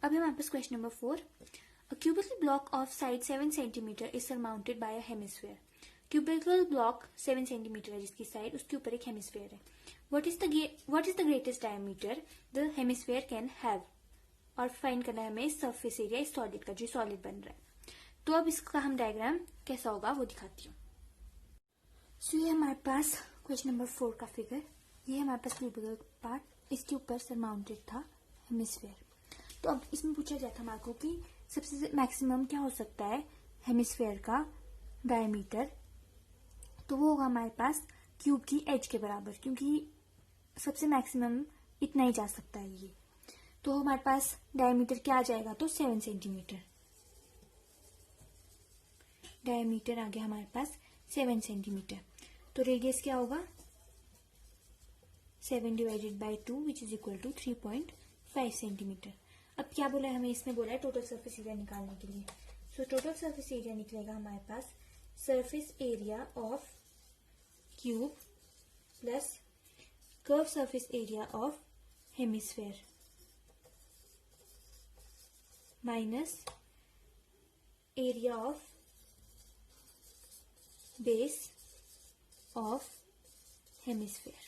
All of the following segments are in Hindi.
अभी हमारे पास question number 4। A cubical block of side 7 cm is surmounted by a hemisphere. Cubical block 7 cm है जिसकी साइड, उसके ऊपर एक हेमिस्फेयर है. What is the greatest diameter the hemisphere can have? और फाइंड करना है हमें सरफेस एरिया इस सॉलिड का जो सॉलिड बन रहा है. तो अब इसका हम डायग्राम कैसा होगा वो दिखाती हूँ. सो ये हमारे पास क्वेश्चन नंबर 4 का फिगर. ये हमारे पास क्यूबिकल पार्ट, इसके ऊपर सरमाउंटेड था हेमिस्फेयर. तो अब इसमें पूछा गया था हमारे को कि सबसे मैक्सिमम क्या हो सकता है हेमिस्फेयर का डायमीटर. तो वो होगा हमारे पास क्यूब की एज के बराबर, क्योंकि सबसे मैक्सिमम इतना ही जा सकता है ये. तो हमारे पास डायमीटर क्या आ जाएगा, तो 7 सेंटीमीटर. डायमीटर आ गया हमारे पास 7 सेंटीमीटर. तो रेडियस क्या होगा 7 divided by 2 which is equal to 3.5 centimetre. अब क्या बोला है हमें, इसमें बोला है टोटल सरफेस एरिया निकालने के लिए. सो टोटल सरफेस एरिया निकलेगा हमारे पास surface area of cube plus curve surface area of hemisphere minus area of base of hemisphere.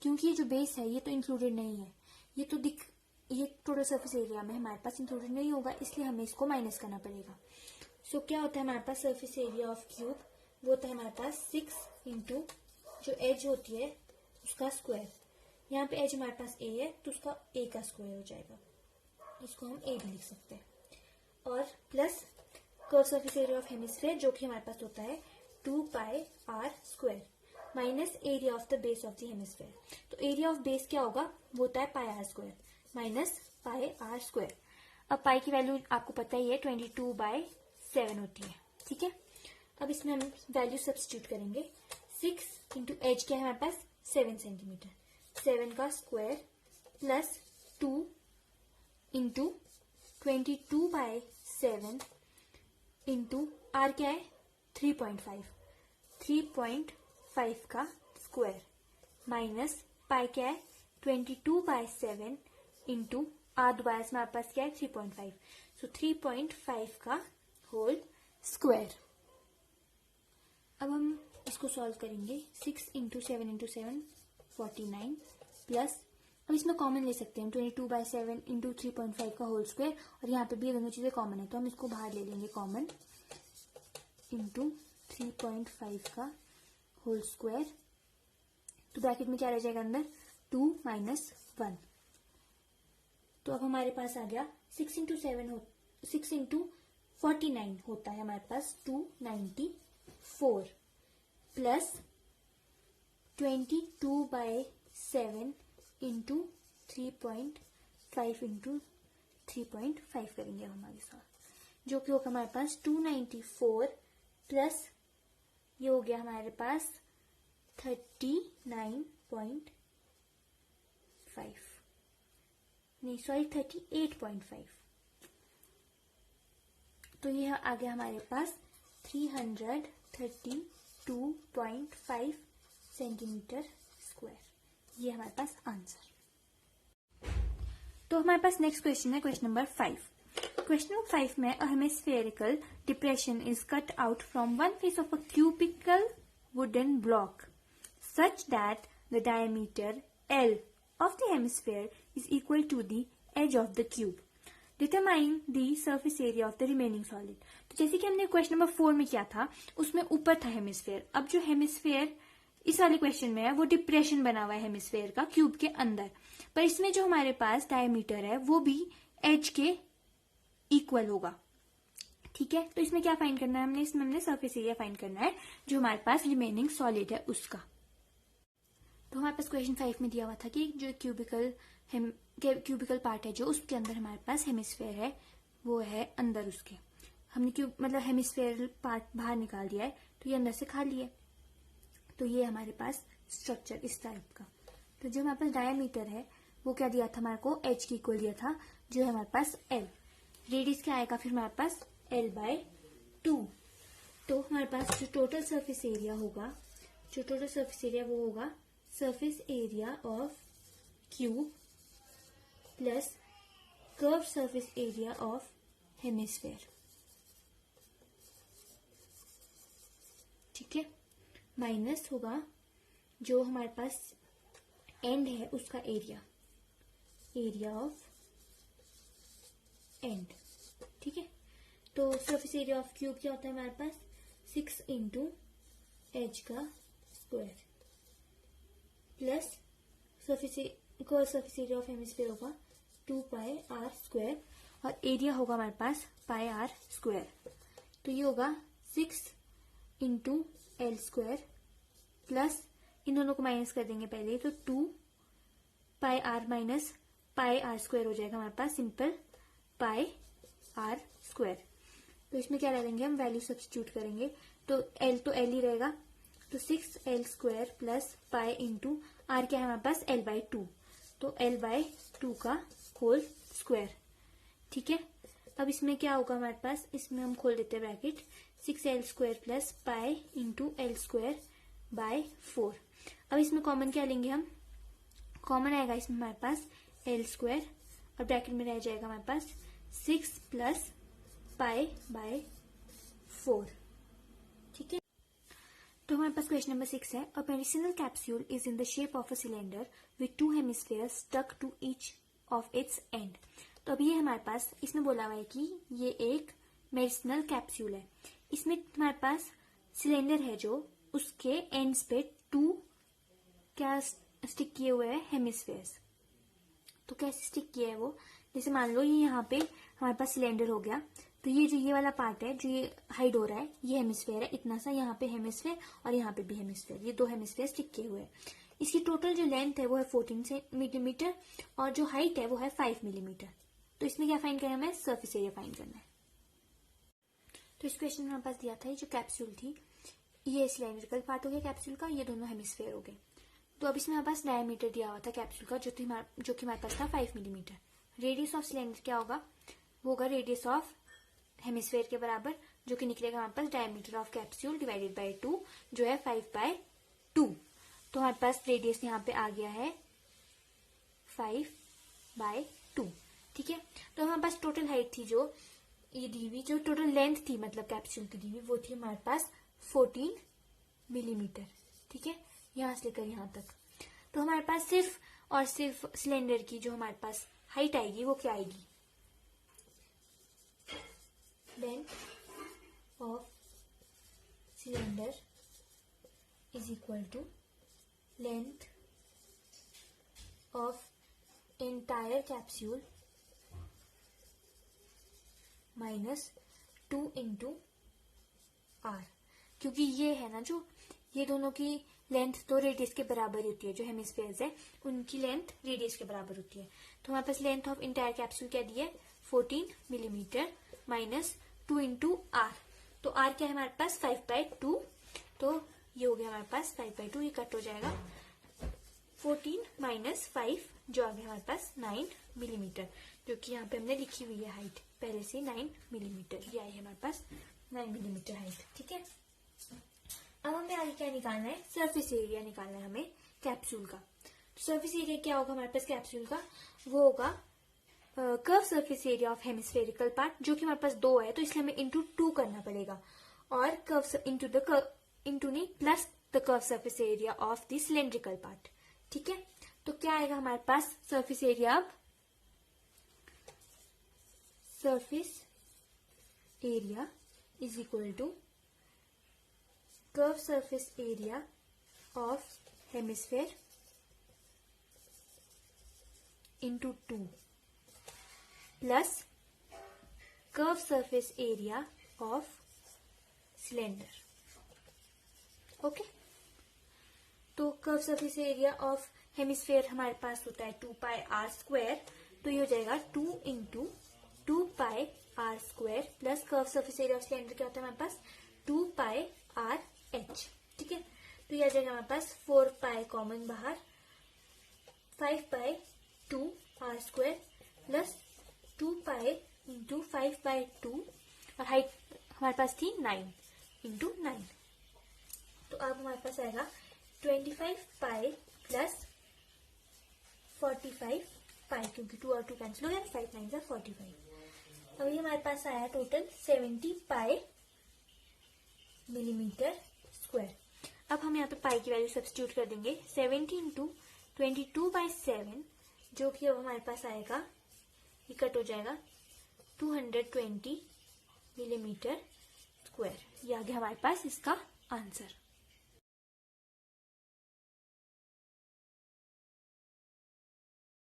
क्योंकि ये जो बेस है ये तो इंक्लूडेड नहीं है, ये टोटल सरफेस एरिया में हमारे पास इंक्लूडेड नहीं होगा, इसलिए हमें इसको माइनस करना पड़ेगा. सो क्या होता है हमारे पास सरफेस एरिया ऑफ क्यूब, वो होता है हमारे पास 6 इंटू जो एज होती है उसका स्क्वायर. यहाँ पे एज हमारे पास ए है तो उसका ए का स्क्वायर हो जाएगा, इसको हम ए भी लिख सकते हैं. और plus curve surface area of hemisphere जो कि हमारे पास होता है 2 pi are square minus area of the base of the hemisphere. तो एरिया ऑफ बेस क्या होगा, वो होता है pi are square minus pi are square. अब पाई की वैल्यू आपको पता ही है 22/7 होती है. ठीक है, अब इसमें हम वैल्यू सब्स्टिट्यूट करेंगे. 6 इंटू एज क्या है हमारे पास 7 सेंटीमीटर, 7 का square plus 2 into 22/7 into R क्या है 3.5, 3.5 का स्क्वायर माइनस पाई क्या है 22/7 इंटू आर दोबारा से हमारे पास क्या है 3.5. सो 3.5 का होल स्क्वायर. अब हम इसको सॉल्व करेंगे. 6 इंटू 7 इंटू 7 49 प्लस, अब इसमें कॉमन ले सकते हैं 22/7 इंटू 3.5 का होल स्क्वायर, और यहाँ पे भी दोनों चीजें कॉमन है तो हम इसको बाहर ले लेंगे कॉमन, इंटू 3.5 का होल स्क्वायर. तो ब्रैकेट में क्या रह जाएगा अंदर 2 माइनस 1. तो अब हमारे पास आ गया 6 इंटू 49 होता है हमारे पास 294 प्लस 22/7 इंटू 3.5 इंटू 3.5 करेंगे हम हमारे साथ, जो कि होगा हमारे पास 294 प्लस ये हो गया हमारे पास 39.5 नहीं सॉरी 38.5. तो ये आ गया हमारे पास 332.5 सेंटीमीटर स्क्वायर. ये हमारे पास आंसर. तो हमारे पास नेक्स्ट क्वेश्चन है क्वेश्चन नंबर 5. क्वेश्चन नंबर 5 में a hemispherical depression is cut out from one face of a cubical wooden block such that the diameter L of the hemisphere is equal to the edge of the cube. Determine the surface area of the remaining solid. तो जैसे कि हमने क्वेश्चन नंबर 4 में किया था उसमें ऊपर था हेमिस्फेयर. अब जो हेमिस्फेयर इस वाले क्वेश्चन में है वो डिप्रेशन बना हुआ है हेमिस्फेयर का क्यूब के अंदर, पर इसमें जो हमारे पास डायमीटर है वो भी एज के इक्वल होगा. ठीक है, तो इसमें क्या फाइंड करना है इसमें हमने सरफेस एरिया फाइंड करना है जो हमारे पास रिमेनिंग सॉलिड है उसका. तो हमारे पास क्वेश्चन 5 में दिया हुआ था कि जो क्यूबिकल पार्ट है जो उसके अंदर हमारे पास हेमिस्फेयर है वो है अंदर उसके. हमने मतलब हेमिस्फेयर पार्ट बाहर निकाल दिया है तो ये अंदर से खाली है. तो ये हमारे पास स्ट्रक्चर इस टाइप का. तो जो हमारे पास डायमीटर है वो क्या दिया था हमारे को एच की इक्वल दिया था जो है हमारे पास एल. रेडियस क्या आएगा फिर हमारे पास L/2. तो हमारे पास जो टोटल सरफेस एरिया होगा वो होगा surface area of cube plus curve surface area of hemisphere. ठीक है, माइनस होगा जो हमारे पास एंड है उसका एरिया, एरिया ऑफ एंड। ठीक है, तो सरफेस एरिया ऑफ क्यूब क्या होता है हमारे पास 6 इंटू एच का square plus surface area of hemisphere होगा 2 पाई आर स्क्वायर और एरिया होगा हमारे पास पाई आर स्क्वायर। तो ये होगा 6 इंटू एल स्क्वायर प्लस इन दोनों को माइनस कर देंगे पहले, तो 2 pi r minus pi are square हो जाएगा हमारे पास सिंपल पाई आर स्क्वायर। तो इसमें क्या डालेंगे हम, वैल्यू सब्स्टिट्यूट करेंगे तो एल ही रहेगा, तो 6l square plus pi into R क्या है हमारे पास l/2, तो l/2 का होल स्क्वायर। ठीक है, अब इसमें क्या होगा हमारे पास, इसमें हम खोल देते हैं bracket, 6l square plus pi into L square by 4। अब इसमें कॉमन क्या लेंगे हम, कॉमन आएगा इसमें हमारे पास एल स्क्वायर और ब्रैकेट में रह जाएगा हमारे पास 6 प्लस पाई बाय 4। ठीक है, तो हमारे पास क्वेश्चन नंबर 6 है, a medicinal capsule is in the shape of a cylinder with 2 hemispheres stuck to each of its end. तो अभी ये हमारे पास इसमें बोला हुआ है कि ये एक मेडिसिनल कैप्सूल है, इसमें हमारे पास सिलेंडर है जो उसके एंड्स पे 2 क्या स्टिक किए हुए हैं हेमिस्फीयर्स। तो कैसे स्टिक किया है वो, जैसे मान लो ये यहाँ पे हमारे पास सिलेंडर हो गया, तो ये जो ये वाला पार्ट है जो ये हाइड हो रहा है ये हेमिस्फीयर है इतना सा, यहाँ पे हेमिस्फीयर और यहाँ पे भी हेमिस्फीयर, ये 2 हेमिस्फीयर स्टिक किए हुए हैं। इसकी टोटल जो लेंथ है वो है 14 मिलीमीटर और जो हाइट है वो है 5 मिलीमीटर। तो इसमें क्या फाइंड करना है, सर्फेस एरिया फाइंड करना है। तो इस क्वेश्चन में हमारे पास दिया था ये जो कैप्सूल थी, ये सिलेंड्रिकल पार्ट हो गया कैप्सूल का, ये दोनों हेमिस्फीयर हो गए। तो अब इसमें हमारे पास डायमीटर दिया हुआ था कैप्सूल का जो कि हमारे पास था 5 मिलीमीटर। रेडियस ऑफ सिलेंडर क्या होगा, वो होगा रेडियस ऑफ हेमिस्फीयर के बराबर, जो कि निकलेगा हमारे पास diameter of capsule divided by 2 जो है 5/2। तो हमारे पास रेडियस यहाँ पे आ गया है 5/2। ठीक है, तो हमारे पास टोटल हाइट थी जो ये दी हुई, जो टोटल लेंथ थी मतलब कैप्सूल की दी हुई वो थी हमारे पास 14 मिलीमीटर। ठीक है, यहां से लेकर यहां तक। तो हमारे पास सिर्फ और सिर्फ सिलेंडर की जो हमारे पास हाइट आएगी वो क्या आएगी, length of cylinder is equal to length of entire capsule minus 2 into R, क्योंकि ये है ना जो ये दोनों की लेंथ तो रेडियस के बराबर होती है, जो हेमिस्फीयर्स है उनकी लेंथ रेडियस के बराबर होती है। तो हमारे पास लेंथ ऑफ इंटायर कैप्सूल क्या दी है 14 मिलीमीटर माइनस 2 इंटू आर, तो आर क्या है हमारे पास 5/2, तो ये हो गया हमारे पास 5/2, ये कट हो जाएगा 14 माइनस 5 जो आ गया हमारे पास 9 मिलीमीटर, जो कि यहाँ पे हमने लिखी हुई है हाइट पहले से 9 मिलीमीटर, ये आई है हमारे पास 9 मिलीमीटर हाइट। ठीक है, अब हमें आगे क्या निकालना है, सरफेस एरिया निकालना है हमें कैप्सूल का। तो सरफेस एरिया क्या होगा हमारे पास कैप्सूल का, वो होगा curve surface area of hemispherical part, जो कि हमारे पास 2 है तो इसलिए हमें इंटू 2 करना पड़ेगा, और कर्व इंटू नहीं plus the curve surface area of the cylindrical part. ठीक है, तो क्या आएगा हमारे पास सरफेस एरिया, अब surface area is equal to curve surface area of hemisphere into 2 plus curve surface area of cylinder. Okay, तो curve surface area of hemisphere हमारे पास होता है 2 पाई आर स्क्वायर, तो ये हो जाएगा 2 into 2 pi are square plus curve surface area of cylinder क्या होता है हमारे पास 2 पाई आर एच। ठीक है, तो ये आ जाएगा हमारे पास 4 पाई कॉमन बाहर, 5/2 R square plus 2 pi into 5/2 और हाइट हमारे पास थी 9 इंटू 9, तो अब हमारे पास आएगा 25 पाई प्लस 45 पाई, क्योंकि 2 और 2 कैंसिल हो गया, 5 9 जा 45। अभी हमारे पास आया टोटल 70 पाई मिलीमीटर स्क्वायर। अब हम यहाँ पे पाई की वैल्यू सब्स्टिट्यूट कर देंगे। 70 इंटू 22/7, जो कि अब हमारे पास आएगा, ये कट हो जाएगा 220 मिलीमीटर स्क्वायर। ये आ गया हमारे पास इसका आंसर।